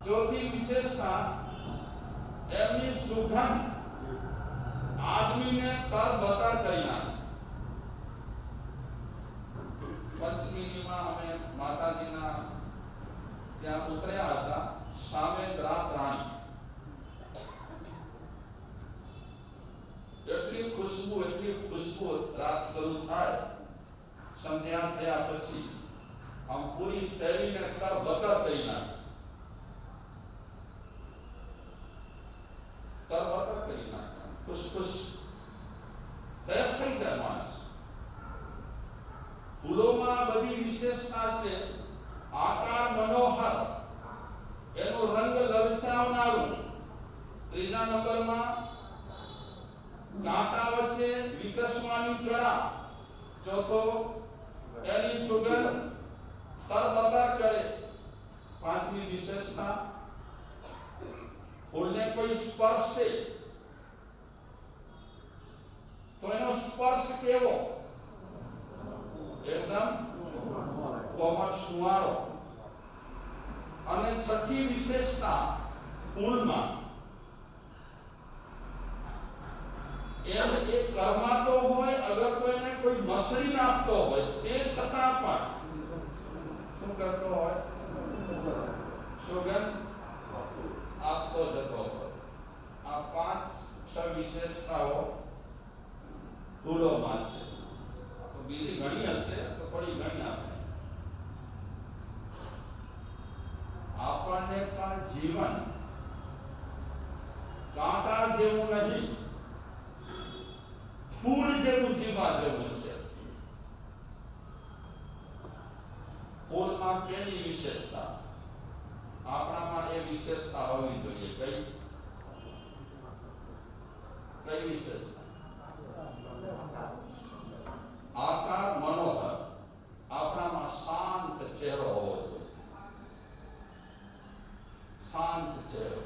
ચોથી વિશેષતા એમની સુગંધ આદમીને તરબતર કરી નાખે. પંચમીમાં અમે માતાજીના ત્યાં ઉતર્યા હતા. સામે રાત રાણી, એટલી ખુશ્બુ રાત શરૂ થાય. સંધ્યા થયા પછી આમ પૂરી શેરીને તરબતર કરી નાખે. તરબતર કરી નાખે, ખુશ ફ્રેશ થઈ જાય માણસ. ફૂલોમાં બધી વિશેષતા છે. આકાર મનોહર, એનો રંગ લલચાવનારું. ત્રીજા નંબરમાં કાંટા વચ્ચે વિકસવાની કળા. ચોથો એની સુગંધ તરબતર કરે. પાંચમી વિશેષતા ફૂલને કોઈ સ્પર્શે તો એનો સ્પર્શ કેવો? એકદમ કોમળ સુવાળો. અને છઠ્ઠી વિશેષતા ફૂલમાં એક કર્માતો હોય, અગર તો એને કોઈ મસરી નાખતો હોય તે છતાં પણ શું કરતો હોય? સુગંધ આપતો જતો હોય. આ 5-6 વિશેષતાઓ ફૂલોમાં છે. તો બીજી ઘણી હશે તો થોડી ઘણી આપણને પણ જીવન કાંટા જેવું નહીં, ફૂલ જેવું જીવવા જેવું છે. ફૂલમાં કેની વિશેષતા? આપણામાં એ વિશેષતા હોવી જોઈએ. કઈ વિશેષતા? આકાર મનોહર. આપણામાં શાંત ચહેરો હોવો જોઈએ. શાંત ચહેરો.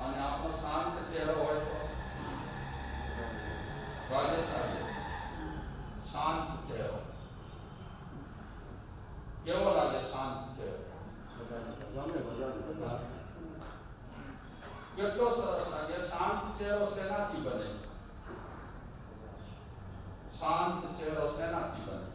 અને આપણો શાંત ચહેરો હોય તો ભાગ્યશાળી. શાંત ચહેરો કેવો લાગે? શાંત ચહેરો કેટલો સરસ લાગે. શાંત ચહેરો શેનાથી બને? શાંત ચહેરો શેનાથી બને?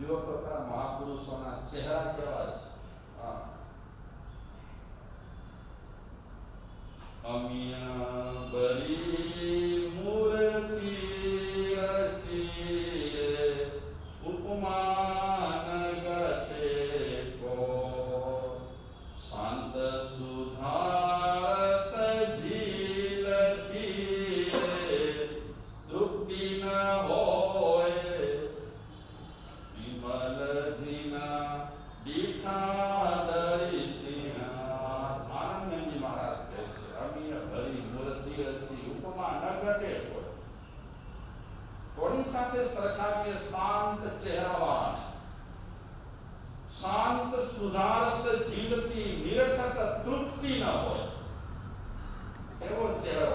જુઓ તો ખરા મહાપુરુષોના ચહેરા કેવા છે. અમિયા બરી મૂર્તિ રચીએ ઉપમાન ગતે કો શાંત સુધાર સજીલ ધીરે તૃપ્તિ ન હોય વિમલ ધીના દીઠા દરિસિના. આનંદજી મહારાજ કહે છે અમિય ભરી મૂર્તિ રચી ઉપમા ન ઘટે કોઈ. કોની સાથે સરખાવીએ? શાંત ચહેરાવાળાને. શાંત સુધારસ જીવતી નિરખત તૃપ્તિ ન હોય એવો ચહેરો.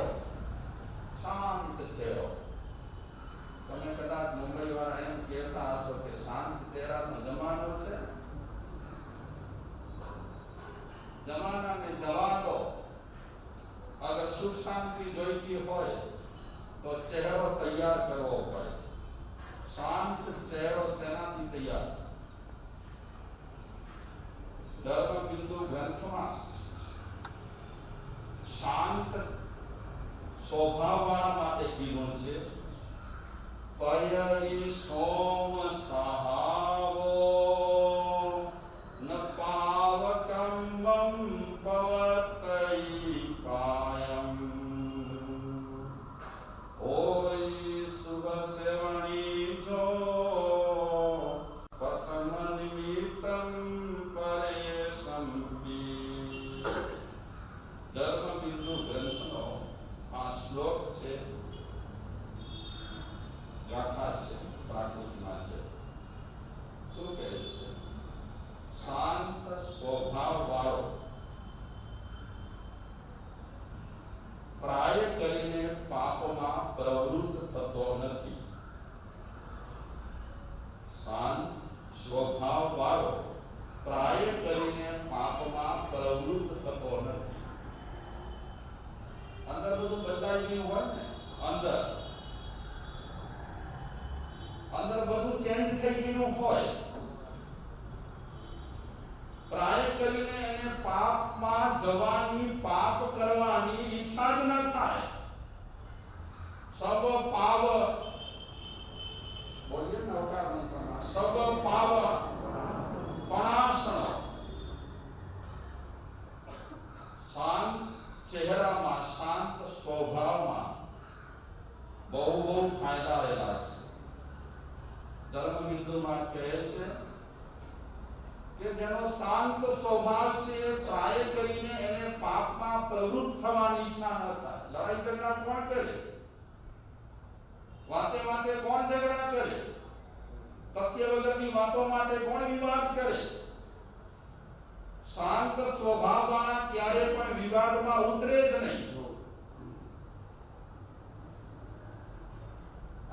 શાંત ચહેરો. તમે કદાચ મુંબઈ વાળા એમ કહેતા હશો કે શાંત ચહેરાનો જમાનો છે. જમાનાને જવા દો. અગર સુખ શાંતિ જોઈતી હોય તો ચહેરો તૈયાર કરવો પડે. શાંત ચહેરો શેનાથી તૈયાર? ધર્મબિંદુ ગ્રંથમાં શાંત સ્વભાવવાળા માટે કીધું છે. પયરી સોમ સહાવો ન પાવકંબમ પવતઈ કાયમ ઓય શુભ સેવણી જો પસમ નિમિત્તમ પરેશંપી. ધર્મબિંદુ ગ્રંથનો આ શ્લોક છે. ગાથા છે, પ્રાકૃતમાં છે. હોય, પ્રાય કરીને એને પાપમાં જવાની, પાપ કરવાની ઈચ્છા જ ન થાય. સબ પાવ બોલીએ ને અવતાર મંત્રમાં, સબ પાવ પણાસણ. શાંત ચહેરામાં, શાંત સ્વભાવમાં બહુ ફાયદા રહેલા છે. ધર્મબિંદુમાં કહે છે કે જેનો શાંત સ્વભાવ છે, પ્રાય કરીને એને પાપમાં પ્રવૃત્ત થવાની ઈચ્છા ન થાય. લડાઈ ઝઘડા કોણ કરે? વાતે વાતે કોણ ઝઘડા કરે? તથ્ય વગરની વાતો માટે કોણ વિવાદ કરે? શાંત સ્વભાવવાળા ક્યારે પણ વિવાદમાં ઉતરે જ નહીં.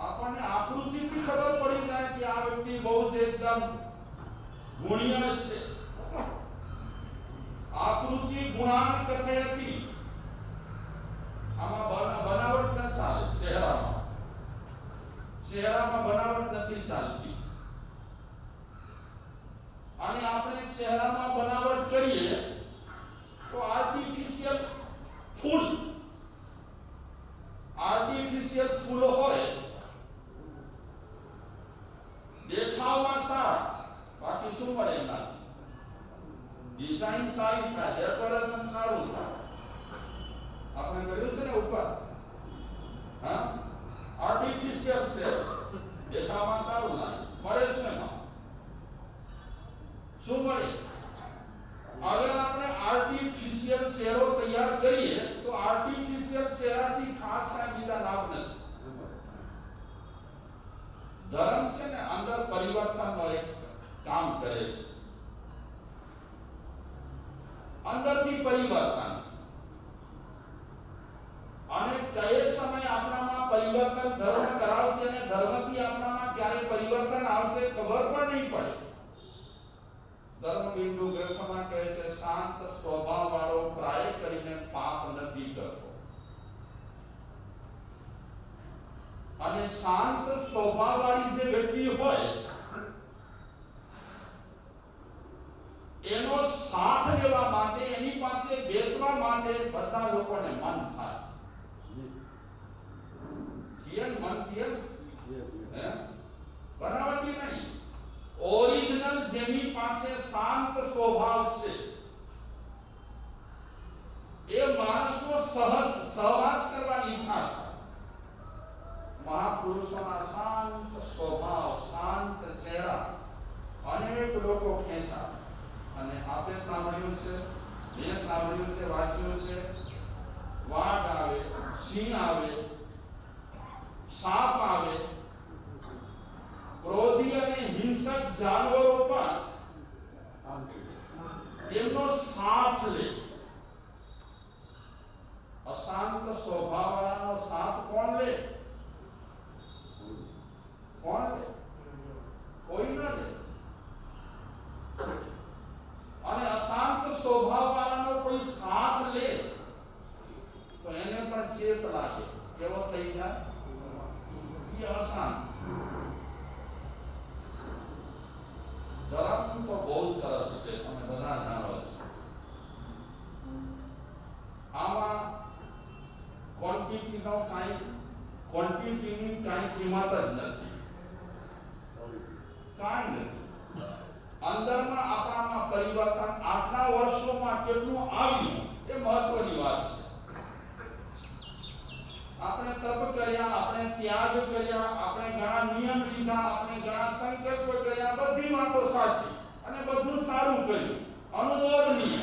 આપણને આકૃતિથી ખબર પડી જાય કે આ વ્યક્તિ બહુ જ એકદમ ગુણિયા છે. આકૃતિ ગુણાન કથયતિ. આમાં બનાવટ ન ચાલે. ચહેરામાં બનાવટ નથી ચાલતી. અને આપણે ચહેરામાં બનાવટ કરીએ તો આર્ટિફિશિયલ ફૂલ હોય, દેખાવમાં સારા, બાકી શું મળે એના? ડિઝાઇન સારી થાય, ડેકોરેશન સારું થાય. આપણે કર્યું છે ને ઉપર, હા, આર્ટિફિશિયલ છે, દેખાવમાં સારું લાગે, મળે છે એમાં શું મળે? અગર આપણે આર્ટિફિશિયલ ચહેરો તૈયાર કરીએ તો આર્ટિફિશિયલ ચહેરાથી ખાસ કાંઈ બીજા લાભ નથી. ધર્મ છે ને અંદર પરિવર્તનનો એક કામ કરે છે. અંદરથી પરિવર્તન. અને કયા સમય આપણામાં પરિવર્તન ધર્મ કરાવશે અને ધર્મથી આપણામાં ક્યારે પરિવર્તન આવશે ખબર પણ નહીં પડે. ધર્મબિંદુ ગ્રંથમાં કહે છે શાંત સ્વભાવવાળો પ્રાય કરીને પાપ નથી કરતો. અને શાંત સ્વભાવવાળી જે વ્યક્તિ હોય એનો સાથ લેવા માટે, એની પાસે બેસવા માટે બધા લોકોને મન થાય. મન બનાવટી નહીં. ઓરિજિનલ જેની પાસે શાંત સ્વભાવ છે એ માણસનો સહવાસ કરવાની ઈચ્છા છે. મહાપુરુષોના શાંત સ્વભાવ, શાંત ચહેરા અનેક લોકો ખેંચા. અને આપે સાંભળ્યું છે, મેં સાંભળ્યું છે, વાંચ્યું છે, વાઘ આવે, સિંહ આવે, સાપ આવે, ક્રોધી અને હિંસક જાનવરો પણ એમનો સાથ લે. અશાંત સ્વભાવવાળાનો સાથ કોણ લે? કોણ લે? કોઈ ન લે. અને અશાંત સ્વભાવવાળાનો કોઈ સાથ લે તો એને પણ ચેપ લાગે. કેવો થઈ જાય? એ અશાંત. ધર્મ તો બહુ સરસ છે, તમે બધા જાણો છો. આમાં ક્વોન્ટિટીની કાંઈ કિંમત જ નથી. કાંઈ નથી. અંદરમાં આપણામાં પરિવર્તન આટલા વર્ષોમાં કેટલું આવ્યું એ મહત્વની વાત છે. આપણે તપ કર્યા, આપણે ત્યાગ કર્યા, આપણે ઘણા નિયમ લીધા, આપણે ઘણા સંકલ્પ કર્યા, બધી વાતો સાચી અને બધું સારું કર્યું, અનુમોદનીય.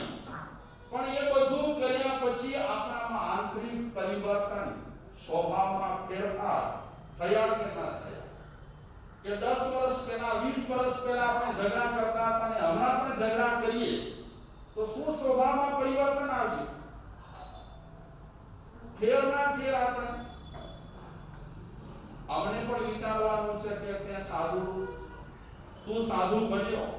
પણ એ બધું કર્યા પછી આપણામાં આંતરિક પરિવર્તન, સ્વભાવમાં ફેરફાર થયા કે ના થયા? કે 10 વર્ષ પહેલા, 20 વર્ષ પહેલા આપણે ઝઘડા કરતા હતા અને હમણાં આપણે ઝઘડા કરીએ તો શું સ્વભાવમાં પરિવર્તન આવ્યું? ફેર ના ફેર આપણે પણ વિચારવાનું છે કે તે તું સાધુ બન્યો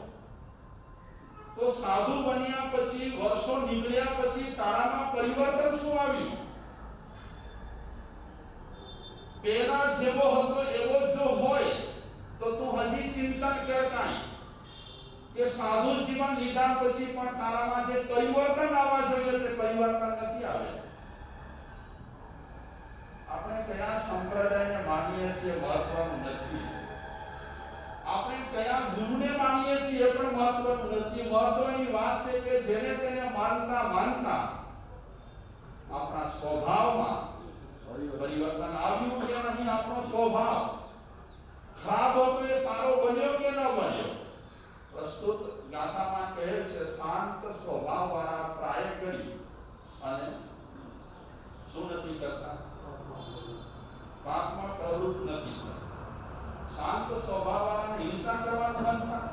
તો સાધુ બન્યા પછી વર્ષો નીકળ્યા પછી તારામાં પરિવર્તન શું આવ્યું? પેલા જેવો હતો એવો જો હોય તો તું હજી ચિંતન કર કે મહત્વનું નથી. આપણે કયા ગુરુને માનીએ છીએ એ પણ મહત્વનું નથી. મહત્વની વાત છે કે જેને તેને માનતા માનતા આપણા સ્વભાવમાં પરિવર્તન આવ્યું કે નહીં. આપણો સ્વભાવ ખરાબ હતો એ સારો બન્યો કે ન બન્યો. પ્રસ્તુત ગાથામાં કહે છે શાંત સ્વભાવવાળા પ્રાય કરી અને શું નથી કરતા? પાપમાં પ્રવૃત્ત નથી થતા. શાંત સ્વભાવવાળાને હિંસા કરવાનું મન થાય?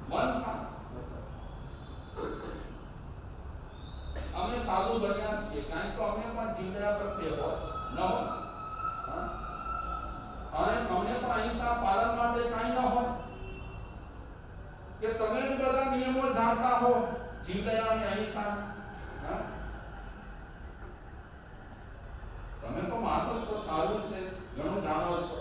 મન થાય? અમે સાધુ બન્યા છીએ કારણ કે અમે પણ જીવદયા પ્રત્યે હોય ન હોય, અને અમને પણ અહિંસા પાલન માટે કાંઈ ન હોય કે તમે બધા નિયમો જાણતા હો જીવદયા અને અહિંસા. તમે તો માનો છો સાધુ છે, ઘણું જાણો છો.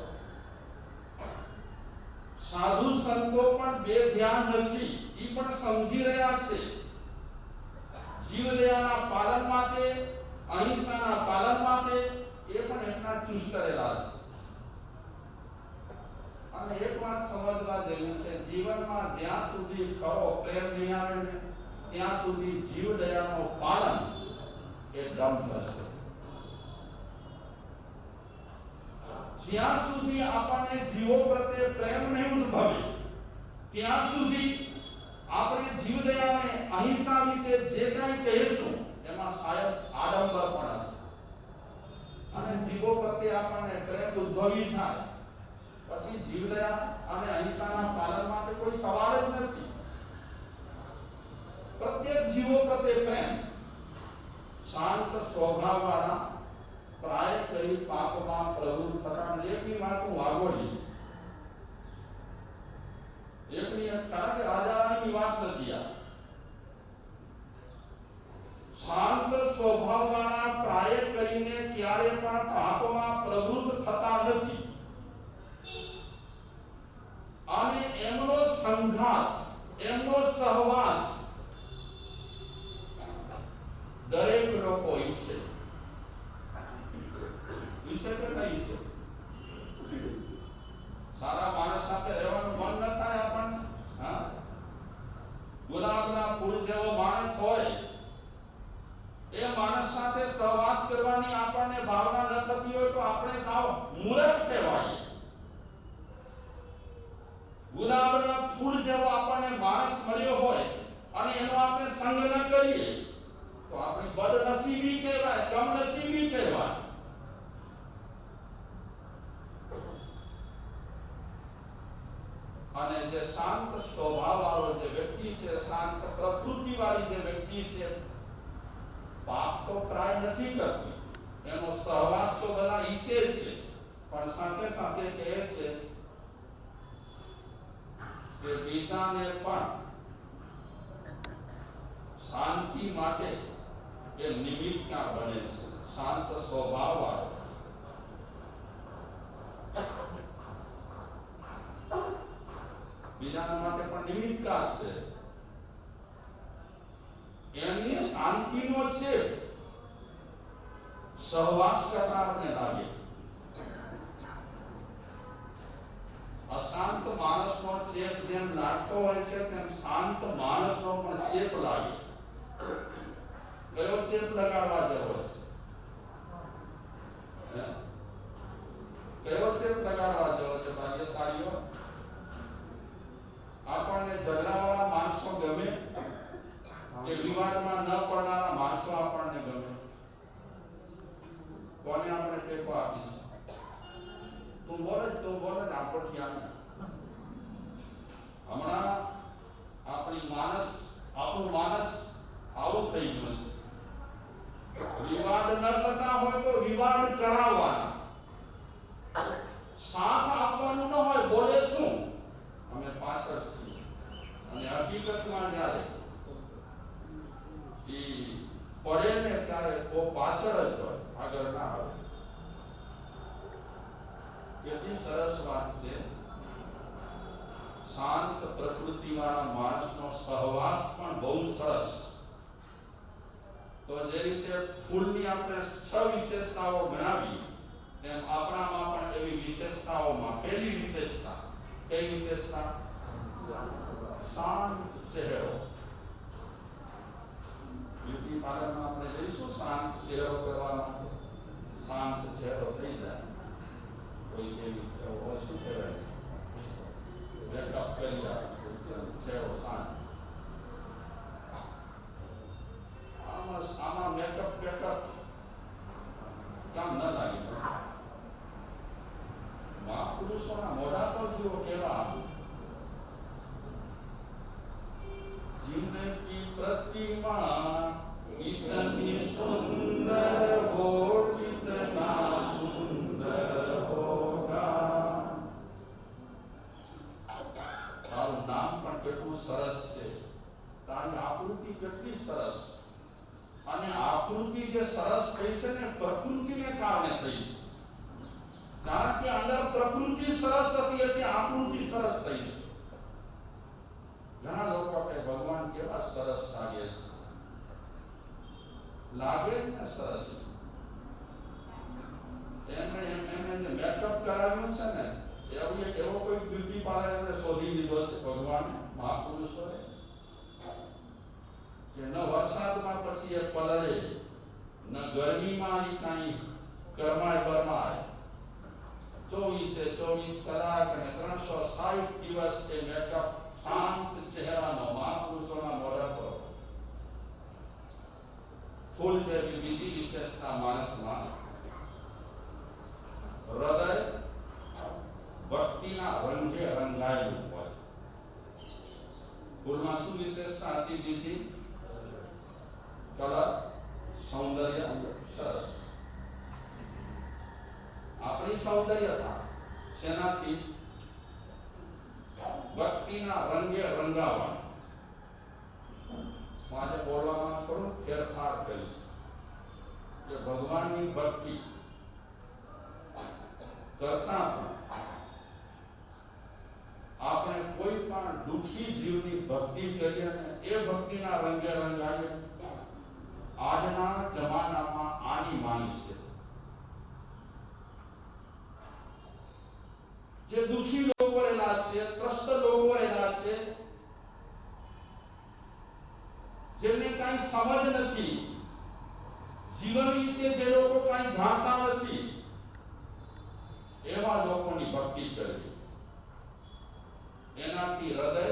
સાધુ સંતો પણ બે ધ્યાન નથી, એ પણ સમજી રહ્યા છે જીવદયાના પાલન માટે, અહિંસાના પાલન માટે એ પણ એટલા ચુસ્ત રહેલા છે. અને એક વાત સમજવા જેવી છે, જીવનમાં જ્યાં સુધી ખરો પ્રેમ નહીં આવે ને ત્યાં સુધી જીવદયાનો પાલન એ દમ થશે. જ્યાં સુધી આપણને જીવો પ્રત્યે પ્રેમ નહીં ઉદ્ભવે ત્યાં સુધી આપણે જીવદયા અને અહિંસા વિશે જે કંઈ કહીશું એમાં શાયદ આડંબર પણ હશે. અને જીવો પ્રત્યે આપણને પ્રેમ ઉદ્ભવી જાય પછી જીવદયા અને અહિંસાના પાલન માટે કોઈ સવાલ જ નથી. પ્રત્યેક જીવો પ્રત્યે પ્રેમ, શાંત સ્વભાવવાળા પ્રાય કરી પાપમાં પ્રવૃત્ત થતા. એકની વાત હું વાગોડીશ, એકની કારણ કે રાજાની વાત નથી આ. શાંત સ્વભાવવાળા પ્રાય કરીને ક્યારે પણ પાપમાં પ્રવૃત્ત થતા નથી. અને એમનો સંઘાત, એમનો સહવાસ દરેક લોકો ઈચ્છે. ઈચ્છે કે નહીં ઈચ્છે? સારા માણસ સાથે રહેવાનું મન ન થાય આપણને? ગુલાબના ફૂલ જેવો માણસ હોય એ માણસ સાથે સહવાસ કરવાની આપણને ભાવના ન થતી હોય તો આપણે સાવ મૂર્ખ કહેવાય. ગુલાબના ફૂલ જેવો આપણને માણસ મળ્યો હોય અને એનો આપણે સંગ ન કરીએ તો આપણે બદનસીબી કહેવાય, કમનસીબી કહેવાય. અને જે શાંત સ્વભાવવાળો જે વ્યક્તિ છે, શાંત પ્રકૃતિવાળી જે વ્યક્તિ છે, પાપ તો પ્રાય નથી કરતી, એનો સહવાસ તો બધા ઈચ્છે છે, પણ સાથે સાથે કહે છે કે બીજાને પણ શાંતિ માટે એ નિમિત્તકાર બને છે. શાંત સ્વભાવવાળો બીજાના માટે પણ નિમિત્તકાર છે. એની શાંતિનો છે સહવાસ કરતા આપણને લાગે. અશાંત માણસનો ચેપ જેમ લાગતો હોય છે તેમ શાંત માણસનો પણ ચેપ લાગે. કયો ચેપ લગાડવા જેવો છે? કયો ચેપ લગાડવા જેવો છે? ભાગ્યશાળીઓ, આપણને ઝઘડાવાળા માણસો ગમે કે વિવાદમાં ન પડનારા માણસો આપણને ગમે? કોને આપણે ટેકો આપીશું? તું બોલે આપણથી આને હમણાં આપણું માનસ આવું થઈ ગયું છે. વિવાદ ન કરતા હોય તો વિવાદ કરાવવાના, સાથ આપવાનું ન હોય. બોલે શું? અમે પાછળ છીએ. અને હકીકતમાં જ્યારે પડે ને ત્યારે ઓ પાછળ જ હોય, આગળ ના આવે. કેટલી સરસ વાત છે. શાંત પ્રકૃતિવાળા માણસનો સહવાસ પણ બહુ સરસ. તો જે રીતે ફૂલની આપણે 6 વિશેષતાઓ ગણાવી એમ આપણામાં પણ એવી વિશેષતાઓમાં પહેલી વિશેષતા કઈ વિશેષતા? શાંત ચહેરો. બ્યુટી પાર્લરમાં આપણે જઈશું શાંત ચહેરો કરવા માટે. શાંત ચહેરો થઈ જાય કોઈ એવી શું કહેવાય મેકઅપ કરી જાય ચહેરો શાંત. આમાં મેકઅપ કામ ન લાગે. મહાપુરુષોના મોઢા પર જુઓ કેવા जिनकी प्रतिमा इतनी सुंदर हो कितना सुंदर होगा. તારું નામ પણ કેટલું સરસ છે, તારી આકૃતિ કેટલી સરસ. અને આકૃતિ જે સરસ થઈ છે ને પ્રકૃતિને કારણે થઈ છે. કારણ કે અંદર પ્રકૃતિ સરસ હતી એટલે આકૃતિ સરસ થઈ છે. ઘણા લોકો કે ભગવાન કેવા સરસ લાગે ને સરસ. એમને મેકઅપ કરાવ્યું છે ને એવો કોઈ બ્યુટી પાર્લર શોધી લીધો છે ભગવાને મહાપુરુષોએ કે ન વરસાદમાં પછી એ પલળે ન ગરમીમાં એ કાંઈ કરમાય બરમાય. 24 કલાક અને 360 દિવસ એ મેકઅપ શાંત ચહેરાનો મહાપુરુષોના મોઢા પર ફૂલ જેવી બીજી વિશેષતા માણસમાં હૃદય ભક્તિના રંગે રંગાયેલું હોય. ફૂલમાં શું વિશેષતા હતી બીજી? કલર, સૌંદર્ય, સરસ. આપણી સૌંદર્યતા શેનાથી? ભક્તિના રંગે રંગાવા. હું આજે બોલવામાં થોડું ફેરફાર કરીશ કે ભગવાનની ભક્તિ કરતા આપણે કોઈ પણ દુઃખી જીવની ભક્તિ કરીએ ને એ ભક્તિના રંગે રંગાઈએ. આજના જમાનામાં આની માંગ છે. જે દુઃખી લોકો રહેલા છે, ત્રસ્ત લોકો રહેલા છે, જેમને કઈ સમજ નથી, જીવન વિશે જે લોકો કઈ જાણતા નથી, એવા લોકોની ભક્તિ કરવી. એનાથી હૃદય,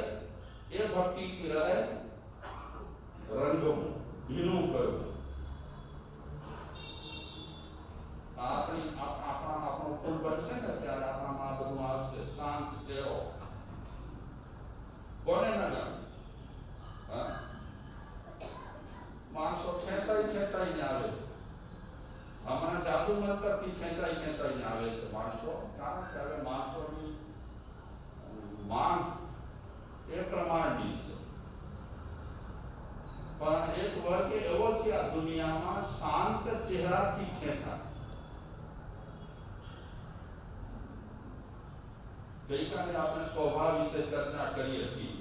એ ભક્તિથી હૃદય રંગવું, ભીનું કરવું. આપણું ફૂલ બનશે ને ત્યારે આપણામાં બધું આવશે. શાંત ચહેરો કોને ન ગમે? માણસો ખેંચાઈને આવે. હમણાં જાદુ મંતરથી ખેંચાઈને આવે છે માણસો. કારણ કે હવે માણસોની માંગ એ પ્રમાણની છે. પણ એક વર્ગ એવો છે આ દુનિયામાં શાંત ચહેરાથી ખેંચાય. ગઈકાલે આપણે સ્વભાવ વિશે ચર્ચા કરી હતી.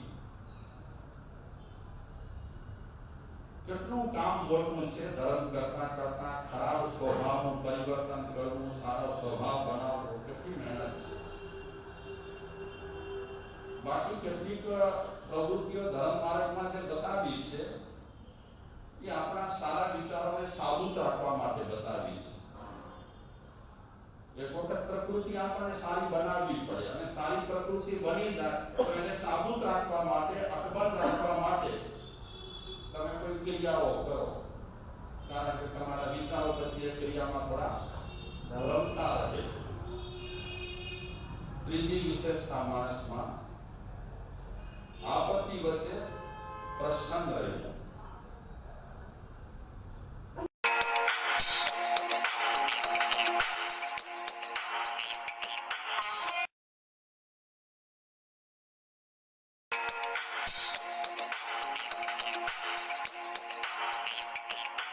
કેટલું કામ મોટું છે ધર્મ કરતા કરતા ખરાબ સ્વભાવનું પરિવર્તન કરવું, સારો સ્વભાવ બનાવવો, કેટલી મહેનત છે. બાકી કેટલીક પ્રવૃત્તિઓ ધર્મ માર્ગમાં જે બતાવી છે એ આપણા સારા વિચારોને સાબુત રાખવા માટે બતાવી છે. એક વખત પ્રકૃતિ આપણને સારી બનાવવી પડે અને સારી પ્રકૃતિ બની જાય તો એને સાબુત રાખવા માટે, અકબંધ રાખવા માટે તમે કોઈ ક્રિયાઓ કરો. કારણ કે તમારા વિચારો પછી એ ક્રિયામાં થોડા રમતા રહે. ત્રીજી વિશેષતા માણસમાં આપત્તિ વચ્ચે પ્રસન્ન રહે.